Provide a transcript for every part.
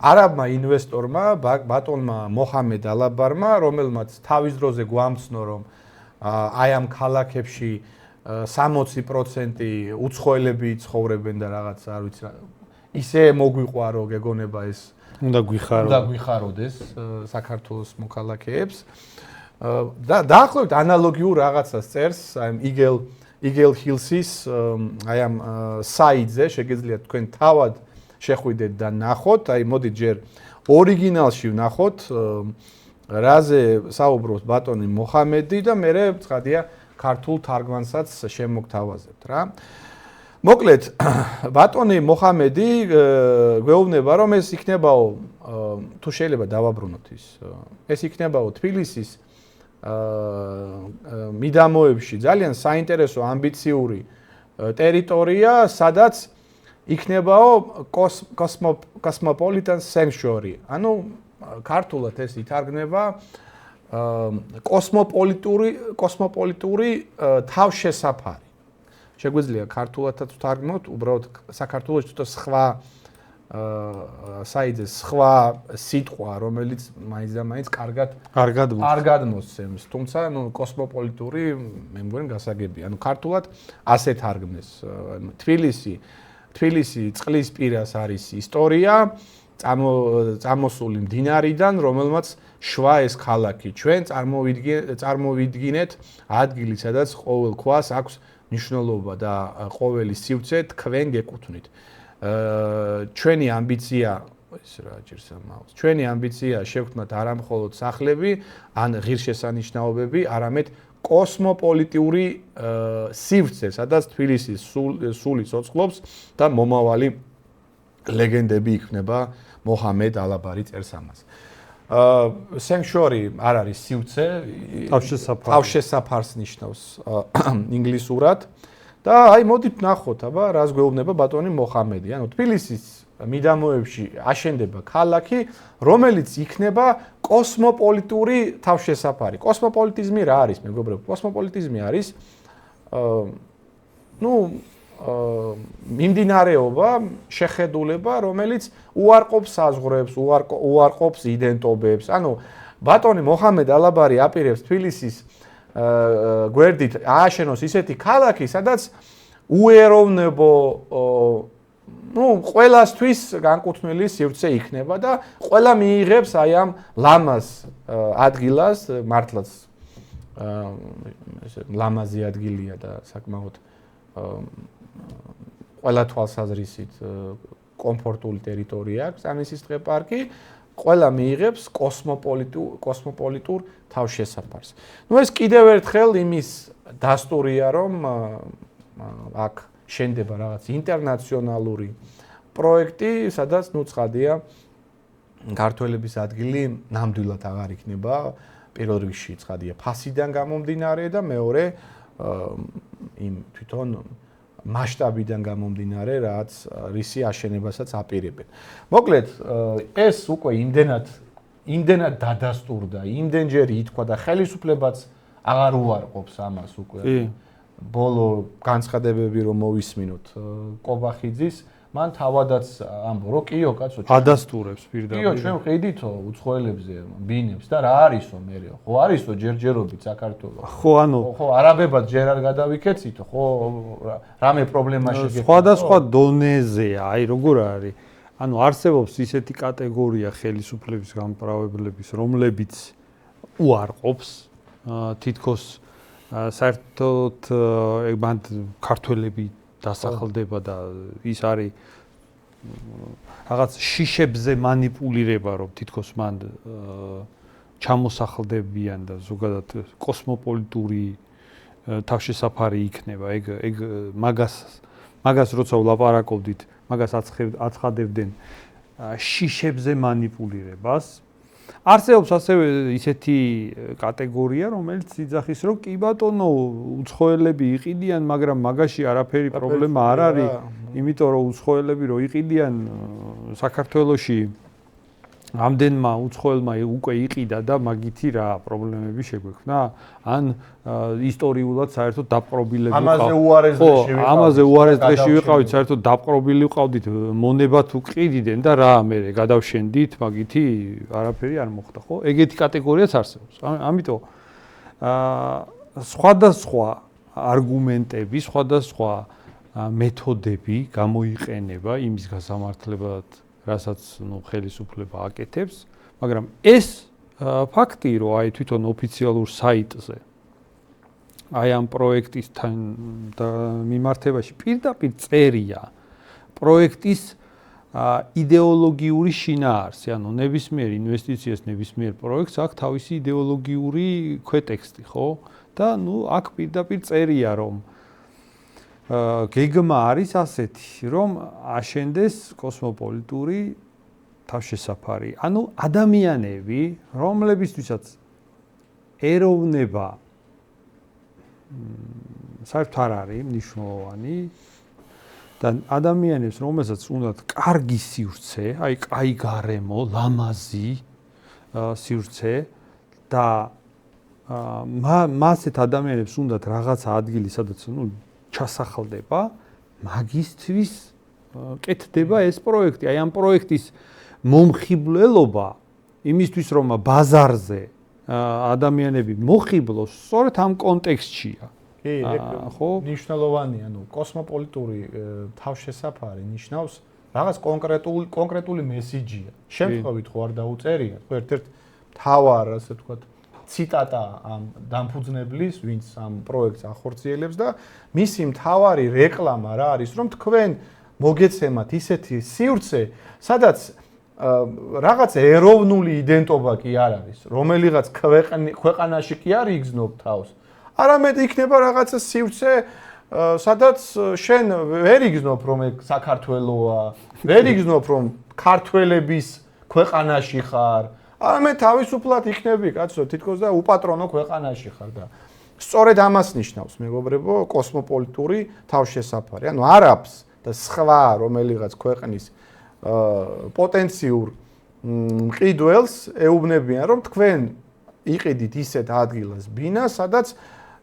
არაბმა ინვესტორმა ბატონმა მოჰამედ ალაბარმა, რომელმაც თავის დროზე გვამცნო, რომ აი ამ ქალაქებში 60% უცხოელები ცხოვრობენ და რაღაც არ ვიცი რა ისე მოგვიყვარო გეგონება ეს უნდა გვიხაროდეს საქართველოს მოქალაქეებს და დაახლოებით ანალოგიურ რაღაცას წერს აი იგელ ჰილსის აი ამ საიტზე შეგეძლიათ თქვენ თავად შეხვიდეთ და ნახოთ აი მოდით ჯერ ორიგინალში ვნახოთ რაზე საუბრობს ბატონი მოჰამედი და მე ცხადია ქართულ თარგმანსაც შემოგთავაზებთ რა მოკლედ ბატონი მოჰამედი გვეუბნება რომ ეს იქნებაო თუ შეიძლება დავაბრუნოთ ეს იქნებაო თბილისის მიდამოებში ძალიან საინტერესო ამბიციური ტერიტორია სადაც იქნებაო cosmopolitan sanctuary ანუ ქართულად ეს ითარგმნება კოსმოპოლიტური თავშესაფარი შეგვიძლია ქართულადაც ვთარგმნოთ, უბრალოდ საქართველოს თვითონ სხვა საიტზე სხვა სიტყვა, რომელიც მაინც და მაინც კარგად მოსცემს. თუმცა, კოსმოპოლიტური მე მგონი გასაგებია. ქართულად ასე თარგმნეს. თბილისი წყლის პირას არის ისტორია, წამოსული მდინარიდან, რომელმაც შვა ეს ქალაქი. ჩვენ წარმოვიდგინეთ ადგილი, სადაც ყოველ ქვას აქვს ნიშნულობა და ყოველი სივრცე თქვენ გეკუთვნით. ჩვენი ამბიცია ეს რა ჭირს ამას. ჩვენი ამბიცია შევქმნათ არა მხოლოდ სახლები, ან ღირსშესანიშნაობები, არამედ კოსმოპოლიტური სივრცე, სადაც თბილისი სული ცოცხლობს და მომავალი ლეგენდები იქნება მოჰამედ ალაბარი წერს ამას. sanctuary არ არის სივრცე, თავშესაფარს ნიშნავს ინგლისურად და აი მოდით ნახოთ, აბა რას გვეუბნება ბატონი მოჰამედი. ანუ თბილისის მიდამოებში აშენდება ქალაქი, რომელიც იქნება კოსმოპოლიტური თავშესაფარი. კოსმოპოლიტიზმი რა არის, მეგობრებო? კოსმოპოლიტიზმი არის მიმდინარეობა, შეხედულება, რომელიც უარყოფს საზღვრებს, უარყოფს იდენტობებს. ანუ ბატონი მოჰამედ ალაბარი აპირებს თბილისის გვერდით ააშენოს ისეთი ქალაქი, სადაც უეროვნებო ყველასთვის განკუთვნილი სივრცე იქნება და ყველა მიიღებს აი ამ ლამაზ ადგილას, მართლაც ლამაზი ადგილია და საკმაოდ ყველა თვალსაზრისით კომფორტული ტერიტორია აქვს ამისის დღე-პარკი, ყველა მიიღებს კოსმოპოლიტურ თავშესაფარს. ეს კიდევ ერთხელ იმის დასტურია, რომ აქ შენდება რაღაც ინტერნაციონალური პროექტი, სადაც ცხადია ქართველების ადგილი ნამდვილად აღარ იქნება, პირველ რიგში ცხადია ფასიდან გამომდინარე და მეორე იმ თვითონ მასშტაბიდან გამომდინარე, რაც რისი აშენებასაც აპირებენ. მოკლედ, ეს უკვე იმდენად დადასტურდა, იმდენჯერ ითქვა და ხელისუფლებაც აღარ უარყოფს ამას უკვე. ბოლო განცხადებები რომ მოვისმინოთ კობახიძის, მან თავადაც ამბო, რომ კიო კაცო, ადასტურებს პირდაპირ. კიო, ჩვენ ვყიდითო უცხოელებზე ბინებს და რა არისო მერე? ხო არისო ჯერჯერობით საქართველოს. ხო, ანუ ხო, არაბებად ჯერ არ გადავიქეცითო, ხო, რამე პრობლემა შეგექცა. სხვადასხვა დონეზეა, აი როგორ არის? ანუ არსებობს ისეთი კატეგორია ხელისუფლების გამправებლების, რომლებიც უარყოფს თითქოს საერთოდ მან ქართველები დასახლდება და ის არის რაღაც შიშებზე манипуლირება, რომ თითქოს მან ჩამოსახლდებიან და ზოგადად კოსმოპოლიტური თავშესაფარი იქნება. ეგ მაგას როცა ვლაპარაკობდით, მაგას აცხადებდნენ შიშებზე манипуლირებას. არსებობს ასევე ისეთი კატეგორია, რომელიც იძახის, რომ კი ბატონო, უცხოელები იყიდიან, მაგრამ მაგაში არაფერი პრობლემა არ არის, იმიტომ რომ უცხოელები რო იყიდიან საქართველოში ამდენმა უცხოელმა უკვე იყიდა და მაგითი რა პრობლემები შეგვექმნა? ან ისტორიულად საერთოდ დაპყრობილები ამაზე უარეს დღეში ვიყავით, საერთოდ დაპყრობილი ვყავდით, მონება თუ ყიდიდან და რა მე გადავშენდით, მაგითი არაფერი არ მოხდა, ხო? ეგეთი კატეგორიაც არსებობს. ამიტომ სხვადასხვა არგუმენტები, სხვადასხვა მეთოდები გამოიყენება იმის გასამართლებად, რასაც ხელისუფლება აკეთებს, მაგრამ ეს ფაქტი, რომ აი თვითონ ოფიციალურ საიტზე აი ამ პროექტისთან მიმართებაში პირდაპირ წერია პროექტის იდეოლოგიური შინაარსი, ანუ ნებისმიერ ინვესტიციას, ნებისმიერ პროექტს აქვს თავისი იდეოლოგიური ქვეტექსტი, ხო? და აქ პირდაპირ წერია, რომ გეგმა არის ასეთი, რომ აშენდეს კოსმოპოლიტური თავშესაფარი. ანუ ადამიანები, რომლებისთვისაც ეროვნება საერთოდ არ არის მნიშვნელოვანი და ადამიანებს, რომელსაც უნდათ კარგი სივრცე, აი კაი გარემო, ლამაზი სივრცე და მასეთ ადამიანებს უნდათ რაღაცა ადგილი, სადაც ჩასახლდება, მაგისთვის კეთდება ეს პროექტი. აი ამ პროექტის მომხიბვლელობა იმისთვის, რომ ბაზარზე ადამიანები მოხიბლოს, სწორედ ამ კონტექსტშია. კი, ხო, მნიშვნელოვანია, კოსმოპოლიტური თავშესაფარი ნიშნავს რაღაც კონკრეტული მესიჯია. შემთხვევით ხო არ დაუწერია, ხო ერთ-ერთ მთავარ, ასე ვთქვათ, ციტატა ამ დამფუძნებლის, ვინც ამ პროექტს ახორციელებს და მისი მთავარი რეკლამა რა არის, რომ თქვენ მოგეცემათ ისეთი სივრცე, სადაც რაღაც ეროვნული იდენტობა კი არ არის, რომელიღაც ქვეყანაში კი არ იგრძნობ თავს. არამედ იქნება რაღაცა სივრცე, სადაც შენ ვერ იგრძნობ, რომ ეგ საქართველოა, ვერ იგრძნობ, რომ ქართველების ქვეყანაში ხარ. არამედ თავისუფლად იქნები, კაცო, თითქოს და უპატრონო ქვეყანაში ხარ და სწორედ ამას ნიშნავს, მეგობრებო, კოსმოპოლიტური თავშესაფარი. ანუ არაბს და სხვა რომელიღაც ქვეყნის პოტენციურ მყიდველს ეუბნებიან, რომ თქვენ იყიდით ისეთ ადგილას ბინას, სადაც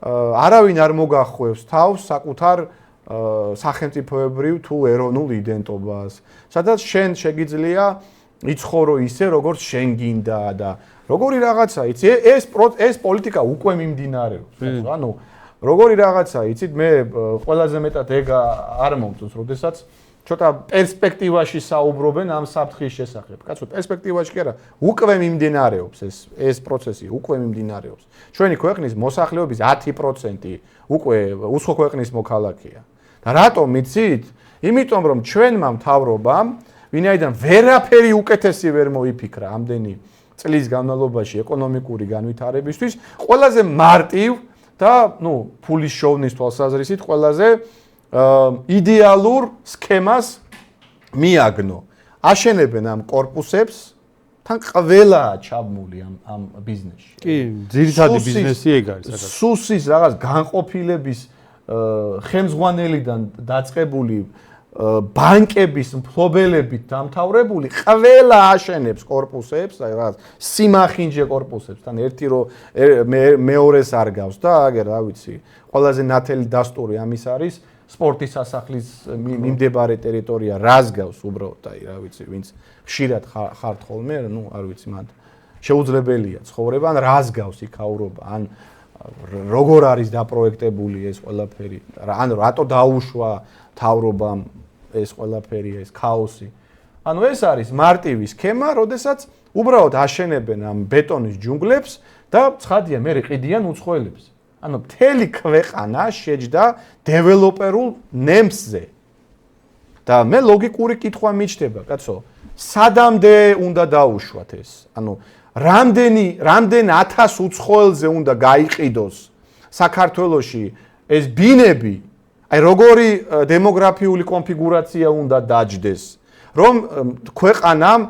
არავინ არ მოგახვევს თავს საკუთარ სახელმწიფოებრივ თუ ეროვნულ იდენტობას, სადაც შენ შეგიძლია იცხოვრო ისე, როგორც შენ გინდა და როგორი რაღაცა, იცი, ეს პოლიტიკა უკვე მიმდინარეობს. ანუ როგორი რაღაცა, იცით, მე ყველაზე მეტად ეგ არ მომწონს, როდესაც ცოტა პერსპექტივაში საუბრობენ ამ საფრთხის შესახებ. კაცო, პერსპექტივაში კი არა, უკვე მიმდინარეობს ეს პროცესი, უკვე მიმდინარეობს. ჩვენი ქვეყნის მოსახლეობის 10% უკვე უცხო ქვეყნის მოქალაქეა. და რატომ იცით? იმიტომ რომ ჩვენმა მთავრობამ ვინაიდან ვერაფერი უკეთესი ვერ მოიფიქრა ამდენი წლის განმავლობაში ეკონომიკური განვითარებისთვის, ყველაზე მარტივ და, ფულის შოვნის თვალსაზრისით ყველაზე იდეალურ სქემას მიაგნო. აშენებენ ამ კორპუსებს, თან ყველაა ჩაბმული ამ ბიზნესში. კი, ძირითადი ბიზნესი ეგ არის. სუსის რაღაც განყოფილების ხელმძღვანელიდან დაწყებული ბანკების მფლობელებით დამთავრებული ყველა აშენებს კორპუსებს, აი რაღაც სიმახინჯე კორპუსებს, თან ერთი რო მეორეს არ გავს და აგერ, რა ვიცი, ყველაზე ნათელი დასტური ამის არის სპორტის სასახლის მიმდებარე ტერიტორია რას გავს უბრალოდ, აი რა ვიცი, ვინც ხშირად ხართ ხოლმე, არ ვიცი, მანდ შეუძლებელია ცხოვრება, ან რას გავს იქაურობა, ან როგორ არის დაპროექტებული ეს ყველაფერი, ან რატო დაუშვა თავრობამ ეს ყველაფერი, ეს ქაოსი. ანუ ეს არის მარტივი სქემა, როდესაც უბრალოდ აშენებენ ამ ბეტონის ჯუნგლებს და ცხადია, მე ყიდიან უცხოელებს. ანუ მთელი ქვეყანა შეჯდა დეველოპერულ ნემსზე. და მე ლოგიკური კითხვა მიჩნდება, კაცო, სადამდე უნდა დაუშვათ ეს? ანუ რამდენ 1000 უცხოელზე უნდა გაიყიდოს საქართველოში ეს ბინები, აი როგორი დემოგრაფიული კონფიგურაცია უნდა დაჯდეს, რომ ქვეყანამ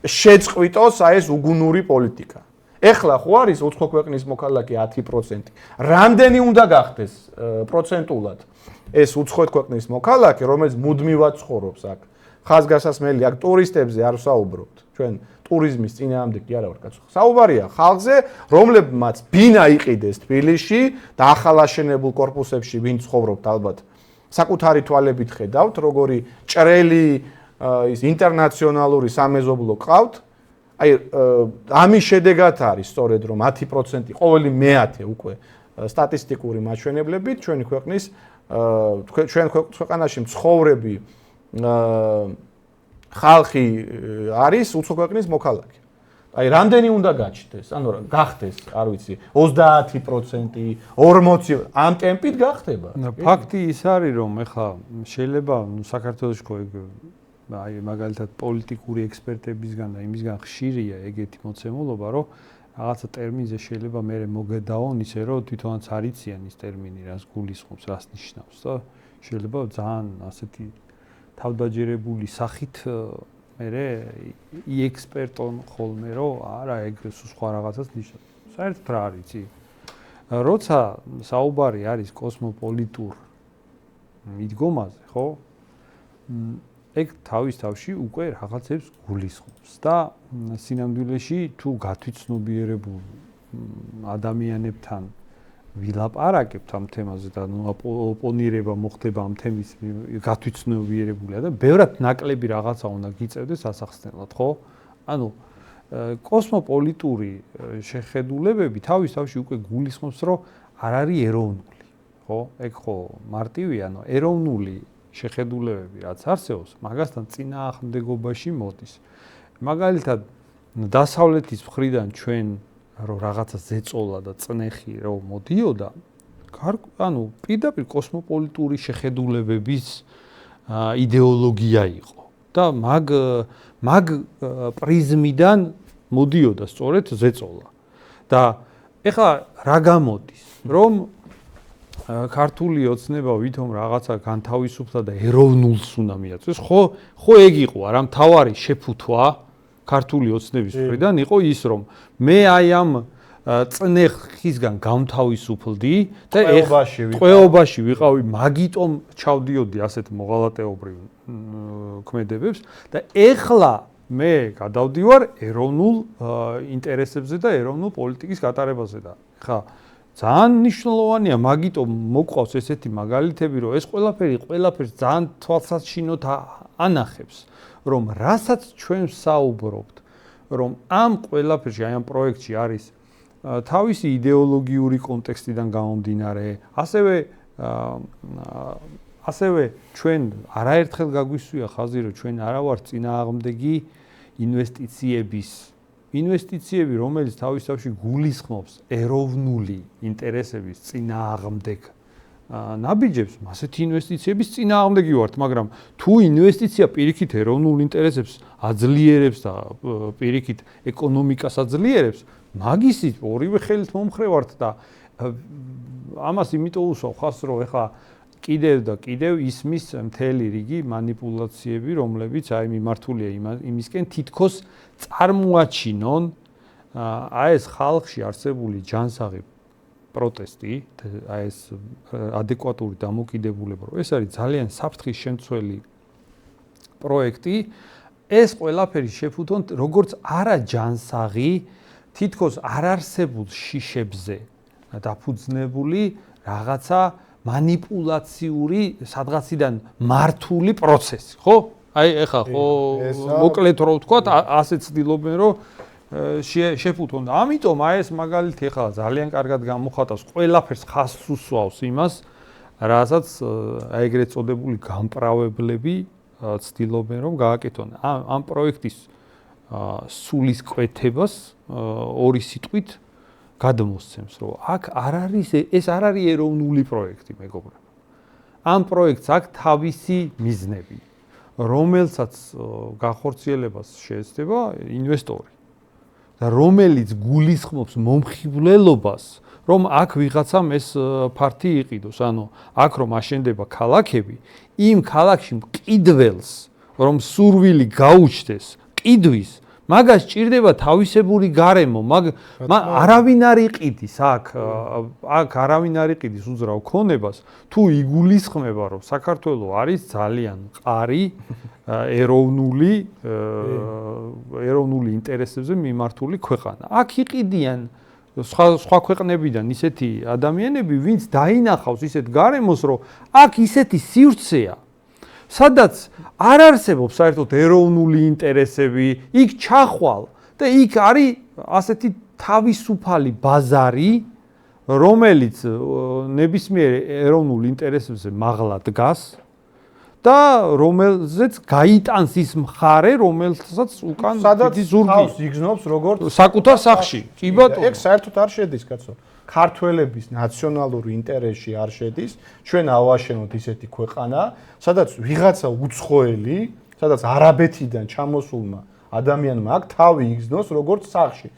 შეწყვიტოს აი ეს უგუნური პოლიტიკა. ეხლა ხო არის უცხო ქვეყნის მოქალაქე 10%. რამდენი უნდა გახდეს პროცენტულად ეს უცხო ქვეყნის მოქალაქე, რომელიც მუდმივად ცხოვრობს აქ ხაზგასასმელი აქ ტურისტებზე არ ვსაუბრობთ. ჩვენ ტურიზმის წინააღმდეგ კი არა ვარ კაცო. საუბარია ხალხზე, რომლებმაც ბინა იყიდეს თბილისში და ახალაშენებულ კორპუსებში ვინ ცხოვრობთ ალბათ საკუთარი თვალებით ხედავთ, როგორი ჭრელი ის ინტერნაციონალური სამეზობლო ყავთ. აი ამის შედეგად არის სწორედ რომ 10% ყოველი მე-10 უკვე სტატისტიკური მაჩვენებლებით ჩვენი ქვეყნის ჩვენ ქვეყანაში მცხოვრები ხალხი არის უცხო ქვეყნის მოქალაქე. აი რამდენი უნდა გაჩნდეს? ანუ გახდეს, არ ვიცი, 30%, 40% ამ ტემპით გახდება. ფაქტი ის არის რომ ეხლა შეიძლება საქართველოს აი მაგალითად პოლიტიკური ექსპერტებისგან და იმისგან ხშირია ეგეთი მოცემულობა, რომ რაღაცა ტერმინზე შეიძლება მე მოგედაონ ისე რომ თვითონაც არ იციან ის ტერმინი რას გულისხმობს, რას ნიშნავს და შეიძლება ძალიან ასეთი თავდაჯერებული სახით მე იექსპერტონ ხოლმე რომ არა ეგ სხვა რაღაცას ნიშნავს. საერთოდ რა არის იცი? როცა საუბარი არის კოსმოპოლიტურ მიდგომაზე, ხო? ეგ თავის თავში უკვე რაღაცებს გულისხმობს და სინამდვილეში თუ გათვითცნობიერებულ ადამიანებთან ვილაპარაკებთ ამ თემაზე და ოპონირება მოხდება ამ თემის გათვითცნობიერებულა და ბევრად ნაკლები რაღაცა უნდა გიწევდეს ასახსნელად, ხო? ანუ კოსმოპოლიტური შეხედულებები თავის თავში უკვე გულისხმობს, რომ არ არის ეროვნული, ხო? ეგ ხო მარტივია, ანუ ეროვნული შეხედულებები რაც არსებობს, მაგასთან წინააღმდეგობაში მოდის. მაგალითად, დასავლეთის მხრიდან ჩვენ რომ რაღაცა ზეწოლა და წნეხი რომ მოდიოდა, ანუ პირდაპირ კოსმოპოლიტური შეხედულებების იდეოლოგია იყო და მაგ პრიზმიდან მოდიოდა სწორედ ზეწოლა. და ეხლა რა გამოდის, რომ ქართული ოცნება ვითომ რაღაცა განთავისუფლდა და ეროვნულს უნდა მიაწვეს, ხო ეგ იყო, არა მთავარი შეფუთვა ქართული ოცნების მხრიდან იყო ის, რომ მე აი ამ წნეხისგან გამთავისუფლდი და ტყვეობაში ვიყავი, მაგიტომ ჩავდიოდი ასეთ მოღალატეობრივ ქმედებებს და ეხლა მე გადავდივარ ეროვნულ ინტერესებზე და ეროვნულ პოლიტიკის გატარებაზე და ხა ძალიან მნიშვნელოვანია, მაგიტომ მოყავს ესეთი მაგალითები, რომ ეს ყველაფერს ძალიან თვალსაჩინოდ ანახებს, რომ რასაც ჩვენ საუბრობთ, რომ ამ ყველაფერში, აი ამ პროექტში არის თავისი იდეოლოგიური კონტექსტიდან გამომდინარე, ასევე ჩვენ არაერთხელ გაგვისვია ხაზი, რომ ჩვენ არა ვართ წინააღმდეგი ინვესტიციები, რომელიც თავის თავში გულისხმობს ეროვნული ინტერესების წინააღმდეგ ნაბიჯებს, ასეთი ინვესტიციების წინააღმდეგი ვართ, მაგრამ თუ ინვესტიცია პირიქით ეროვნულ ინტერესებს აძლიერებს და პირიქით ეკონომიკას აძლიერებს, მაგისით ორივე ხელით მომხრე ვართ და ამას იმიტომ უსვავ ხაზს, რომ ეხლა კიდევ და კიდევ ისმის მთელი რიგი манипуляციები, რომლებიც აი მიმართულია იმისკენ თითქოს წარმოაჩინონ აი ეს ხალხში არსებული ჯანსაღი პროტესტი, აი ეს ადეკვატური დამოკიდებულება, რომ ეს არის ძალიან საფრთხის შემცველი პროექტი, ეს ყველაფერი შეფუთონ როგორც არაჯანსაღი, თითქოს არარსებულ შიშებზე დაფუძნებული რაღაცა манипуляციური სადღაციდან მართული პროცესი, ხო? აი ეხა ხო მოკლედ რო ვთქვა, ასე ცდილობენ რომ შეფუთონ და ამიტომ აი ეს მაგალითი ეხლა ძალიან კარგად გამოხატავს, ყველაფერს ხაზს უსვავს იმას, რასაც აი ეგრეთ წოდებული გამპრავებლები ცდილობენ რომ გააკეთონ. ამ პროექტის სულისკვეთებას ორი სიტყვით გადმოსცემს, რომ აქ ეს არ არის ეროვნული პროექტი, მეგობრებო. ამ პროექტს აქვს თავისი მიზნები, რომელსაც განხორციელებას შეეცდება ინვესტორი და რომელიც გულისხმობს მომხიბვლელობას, რომ აქ ვიღაცამ ეს ფართი იყიდოს, ანუ აქ რომ აშენდება ქალაქები, იმ ქალაქში მყიდველს, რომ სურვილი გაუჩნდეს, ყიდვის მაგას ჭირდება თავისებური გარემო, არავინ არ იყიდის აქ არავინ არ იყიდის უძრავ ქონებას, თუ იგულისხმება, რომ საქართველოს არის ძალიან მყარი ეროვნული ინტერესებზე მიმართული ქვეყანა. აქ იყიდიან სხვა ქვეყნებიდან ისეთი ადამიანები, ვინც დაინახავს ისეთ გარემოს, რომ აქ ისეთი სივრცეა, სადაც არ არსებობს საერთოდ ეროვნული ინტერესები, იქ ჩახვალ და იქ არის ასეთი თავისუფალი ბაზარი, რომელიც ნებისმიერ ეროვნულ ინტერესებზე მაღლა დგას და რომელზეც გაიტანს ის მხარე, რომელსაც უკან დიდი ზურგი სადაც იგზნობს როგორც საკუთარ სახში. კი ბატონო. ეგ საერთოდ არ შედის, კაცო. ქართველების ნაციონალური ინტერესში არ შედის, ჩვენ ავაშენოთ ისეთი ქვეყანა, სადაც ვიღაცა უცხოელი, სადაც არაბეთიდან ჩამოსულმა ადამიანმა აქ თავი იგზნოს როგორც სახში.